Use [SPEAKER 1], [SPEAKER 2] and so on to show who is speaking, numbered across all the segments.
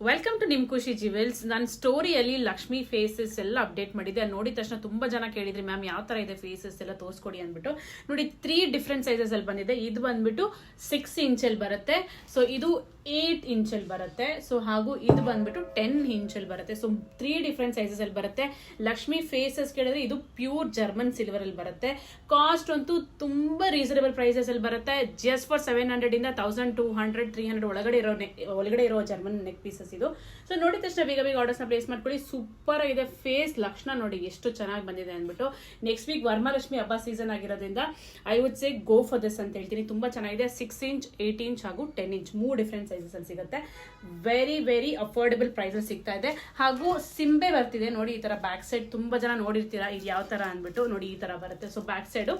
[SPEAKER 1] Welcome to ನಿಮ್ ಖುಷಿ jewels. ನಾನು ಸ್ಟೋರಿಯಲ್ಲಿ ಲಕ್ಷ್ಮಿ ಫೇಸಸ್ ಎಲ್ಲ ಅಪ್ಡೇಟ್ ಮಾಡಿದ್ದೆ. ಅದು ನೋಡಿದ ತಕ್ಷಣ ತುಂಬಾ ಜನ ಕೇಳಿದ್ರಿ ಮ್ಯಾಮ್ ಯಾವ ತರ ಇದೆ ಫೇಸಸ್ ಎಲ್ಲ ತೋರಿಸ್ಕೊಡಿ ಅಂದ್ಬಿಟ್ಟು. ನೋಡಿ 3 ಡಿಫ್ರೆಂಟ್ ಸೈಜಸ್ ಅಲ್ಲಿ ಬಂದಿದೆ. ಇದು ಬಂದ್ಬಿಟ್ಟು 6 ಇಂಚಲ್ಲಿ ಬರುತ್ತೆ. ಸೊ ಇದು 8 ಇಂಚಲ್ಲಿ ಬರುತ್ತೆ. ಸೊ ಹಾಗೂ ಇದು ಬಂದ್ಬಿಟ್ಟು 10 ಇಂಚಲ್ಲಿ ಬರುತ್ತೆ. ಸೊ 3 ಡಿಫ್ರೆಂಟ್ ಸೈಜಸ್ ಅಲ್ಲಿ ಬರುತ್ತೆ. ಲಕ್ಷ್ಮಿ ಫೇಸಸ್ ಕೇಳಿದ್ರೆ ಇದು ಪ್ಯೂರ್ ಜರ್ಮನ್ ಸಿಲ್ವರ್ ಅಲ್ಲಿ ಬರುತ್ತೆ. ಕಾಸ್ಟ್ ಅಂತೂ ತುಂಬಾ ರೀಸನಬಲ್ ಪ್ರೈಸಸ್ ಅಲ್ಲಿ ಬರುತ್ತೆ. ಜಸ್ಟ್ ಫಾರ್ 700 ಇಂದ 1200 300 ಒಳಗಡೆ ಇರೋ ಜರ್ಮನ್ ನೆಕ್ ಪೀಸಸ್ ಇದು. ಸೊ ನೋಡಿದ ತಕ್ಷಣ ಬೇಗ ಆರ್ಡರ್ಸ್ ನ ಪ್ಲೇಸ್ ಮಾಡ್ಕೊಳ್ಳಿ. ಸೂಪರ್ ಆಗಿದೆ ಫೇಸ್ ಲಕ್ಷಣ ನೋಡಿ ಎಷ್ಟು ಚೆನ್ನಾಗಿ ಬಂದಿದೆ ಅಂದ್ಬಿಟ್ಟು. ನೆಕ್ಸ್ಟ್ ವೀಕ್ ವರಮಹಾಲಕ್ಷ್ಮಿ ಹಬ್ಬ ಸೀಸನ್ ಆಗಿರೋದ್ರಿಂದ I would say go for this ಅಂತ ಹೇಳ್ತೀನಿ. ತುಂಬಾ ಚೆನ್ನಾಗಿದೆ. 6 ಇಂಚ್ 8 ಇಂಚ್ ಹಾಗೂ 10 ಇಂಚ್ 3 ಡಿಫ್ರೆಂಟ್ ಸೈಜಸ್ ಅಲ್ಲಿ ಸಿಗುತ್ತೆ. ವೆರಿ ಅಫೋರ್ಡಬಲ್ ಪ್ರೈಸ್ ಅಲ್ಲಿ ಸಿಗ್ತಾ ಇದೆ. ಹಾಗೂ ಸಿಂಬೆ ಬರ್ತಿದೆ ನೋಡಿ. ಈ ತರ ಬ್ಯಾಕ್ ಸೈಡ್ ತುಂಬಾ ಜನ ನೋಡಿರ್ತೀರಾ ಇದು ಯಾವ ತರ ಅಂದ್ಬಿಟ್ಟು. ನೋಡಿ ಈ ತರ ಬರುತ್ತೆ. ಸೊ ಬ್ಯಾಕ್ ಸೈಡ್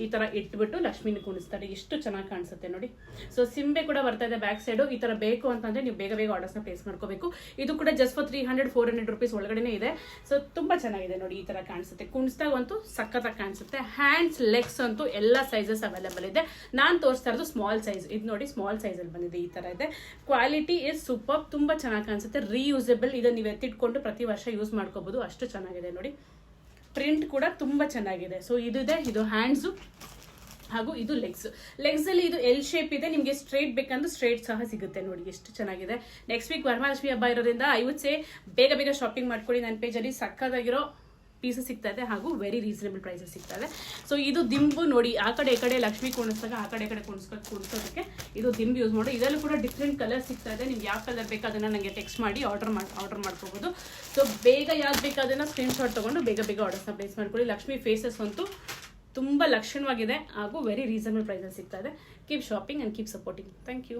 [SPEAKER 1] ಈ ತರ ಇಟ್ಬಿಟ್ಟು ಲಕ್ಷ್ಮಿನ ಕುಣಿಸ್ತಾರೆ. ಎಷ್ಟು ಚೆನ್ನಾಗಿ ಕಾಣಿಸುತ್ತೆ ನೋಡಿ. ಸೊ ಸಿಂಬೆ ಕೂಡ ಬರ್ತಾ ಇದೆ ಬ್ಯಾಕ್ ಸೈಡ್. ಈ ತರ ಬೇಕು ಅಂತಂದ್ರೆ ನೀವು ಬೇಗ ಆರ್ಡರ್ಸ್ ನ ಪ್ಲೇಸ್ ಮಾಡ್ಕೋಬೇಕು. ಇದು ಕೂಡ ಜಸ್ಟ್ ಫಾರ್ 300-400 ರುಪೀಸ್ ಒಳಗಡೆ ಇದೆ. ಸೊ ತುಂಬಾ ಚೆನ್ನಾಗಿದೆ ನೋಡಿ. ಈ ತರ ಕಾಣಿಸುತ್ತೆ. ಕುಣಿಸ್ದಾಗ ಅಂತೂ ಸಖತ್ತಾಗಿ ಕಾಣಿಸುತ್ತೆ. ಹ್ಯಾಂಡ್ಸ್ ಲೆಗ್ಸ್ ಅಂತೂ ಎಲ್ಲಾ ಸೈಜಸ್ ಅವೈಲೇಬಲ್ ಇದೆ. ನಾನ್ ತೋರಿಸ್ತಾ ಇರೋದು ಸ್ಮಾಲ್ ಸೈಜ್. ಇದು ನೋಡಿ ಸ್ಮಾಲ್ ಸೈಜ್ ಅಲ್ಲಿ ಬಂದಿದೆ. ಈ ತರ ಇದೆ. Quality is super. ತುಂಬಾ ಚೆನ್ನಾಗಿ ಕಾಣಿಸುತ್ತೆ. ರೀಯೂಸಬಲ್. ಇದನ್ನ ನೀವು ಎತ್ತಿಟ್ಕೊಂಡು ಪ್ರತಿ ವರ್ಷ ಯೂಸ್ ಮಾಡ್ಕೋಬಹುದು. ಅಷ್ಟು ಚೆನ್ನಾಗಿದೆ ನೋಡಿ. ಪ್ರಿಂಟ್ ಕೂಡ ತುಂಬಾ ಚೆನ್ನಾಗಿದೆ. ಸೊ ಇದು ಹ್ಯಾಂಡ್ಸ್ ಹಾಗೂ ಇದು ಲೆಗ್ಸ್ ಅಲ್ಲಿ ಇದು ಎಲ್ ಶೇಪ್ ಇದೆ. ನಿಮಗೆ ಸ್ಟ್ರೇಟ್ ಬೇಕಂದ್ರೆ ಸ್ಟ್ರೇಟ್ ಸಹ ಸಿಗುತ್ತೆ ನೋಡಿ. ಎಷ್ಟು ಚೆನ್ನಾಗಿದೆ. ನೆಕ್ಸ್ಟ್ ವೀಕ್ ವರಮಹಾಲಕ್ಷ್ಮಿ ಹಬ್ಬ ಇರೋದ್ರಿಂದ ಐ ವುಡ್ ಸೇ ಬೇಗ ಶಾಪಿಂಗ್ ಮಾಡ್ಕೊಳ್ಳಿ. ನನ್ನ ಪೇಜ್ ಅಲ್ಲಿ ಸಕ್ಕದಾಗಿರೋ ಪೀಸಸ್ ಸಿಗ್ತಾ ಇದೆ ಹಾಗೂ ವೆರಿ ರೀಸನಬಲ್ ಪ್ರೈಸಸ್ ಸಿಗ್ತಾ ಇದೆ. ಸೊ ಇದು ದಿಂಬು ನೋಡಿ. ಆ ಕಡೆ ಈ ಕಡೆ ಲಕ್ಷ್ಮಿ ಕುಣಿಸಿದಾಗ ಆ ಕಡೆ ಕುಣಿಸೋದಕ್ಕೆ ಇದು ದಿಂಬು ಯೂಸ್ ಮಾಡಿ. ಇದರಲ್ಲೂ ಕೂಡ ಡಿಫ್ರೆಂಟ್ ಕಲರ್ ಸಿಗ್ತಾ ಇದೆ. ನಿಮ್ಗೆ ಯಾವ ಕಲರ್ ಬೇಕು ಅದನ್ನ ನನಗೆ ಟೆಕ್ಸ್ಟ್ ಮಾಡಿ ಆರ್ಡರ್ ಮಾಡ್ಕೋಬಹುದು. ಸೊ ಬೇಗ ಯಾವ್ದು ಬೇಕು ಅದನ್ನ ಸ್ಕ್ರೀನ್ ಶಾಟ್ ತಗೊಂಡು ಬೇಗ ಆರ್ಡರ್ಸ್ನ ಪ್ಲೇಸ್ ಮಾಡ್ಕೊಳ್ಳಿ. ಲಕ್ಷ್ಮಿ ಫೇಸಸ್ ಅಂತೂ ತುಂಬಾ ಲಕ್ಷಣವಾಗಿದೆ ಹಾಗೂ ವೆರಿ ರೀಸನಬಲ್ ಪ್ರೈಸಲ್ಲಿ ಸಿಗ್ತಾ ಇದೆ. Keep shopping and keep supporting. Thank you.